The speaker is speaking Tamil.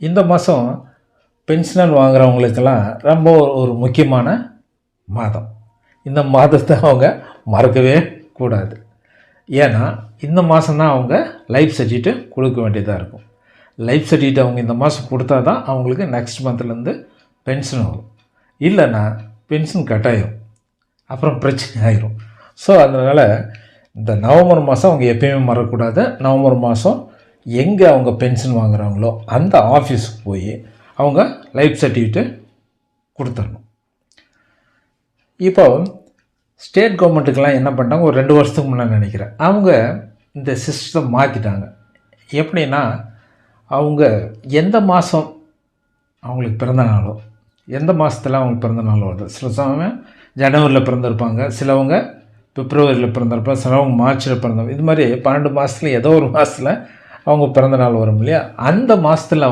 இந்த மாதம் பென்ஷன் வாங்குறவங்களுக்கெல்லாம் ரொம்ப ஒரு முக்கியமான மாதம். இந்த மாதத்தை அவங்க மறக்கவே கூடாது. ஏன்னா இந்த மாதம் தான் அவங்க லைஃப் சர்டிஃபிகேட்டு கொடுக்க வேண்டியதாக இருக்கும். லைஃப் சர்டிஃபிகேட் அவங்க இந்த மாதம் கொடுத்தா தான் அவங்களுக்கு நெக்ஸ்ட் மந்த்லேருந்து பென்ஷன் வரும். இல்லைன்னா பென்ஷன் கட் ஆயிரும், அப்புறம் பிரச்சனை ஆயிரும். ஸோ அதனால் இந்த நவம்பர் மாதம் அவங்க எப்பயுமே மறக்கக்கூடாது. நவம்பர் மாதம் எங்கே அவங்க பென்ஷன் வாங்குகிறாங்களோ அந்த ஆஃபீஸுக்கு போய் அவங்க லைஃப் சர்டிஃபிகேட்டு கொடுத்துடணும். இப்போ ஸ்டேட் கவர்மெண்ட்டுக்கெல்லாம் என்ன பண்ணிட்டாங்க, ஒரு 2 வருஷத்துக்கு முன்னாடி நினைக்கிறேன், அவங்க இந்த சிஸ்டத்தை மாற்றிட்டாங்க. எப்படின்னா அவங்க எந்த மாதம் அவங்களுக்கு பிறந்த நாளோ, எந்த மாதத்தில் அவங்களுக்கு பிறந்த நாளோ வருது. சில சமயம் ஜனவரியில் பிறந்திருப்பாங்க, சிலவங்க பிப்ரவரியில் பிறந்திருப்பாங்க, சிலவங்க மார்ச்சில் பிறந்தவங்க. இது மாதிரி 12 மாதத்துல ஏதோ ஒரு மாதத்தில் அவங்க பிறந்த நாள் வரும் இல்லையா, அந்த மாதத்தில்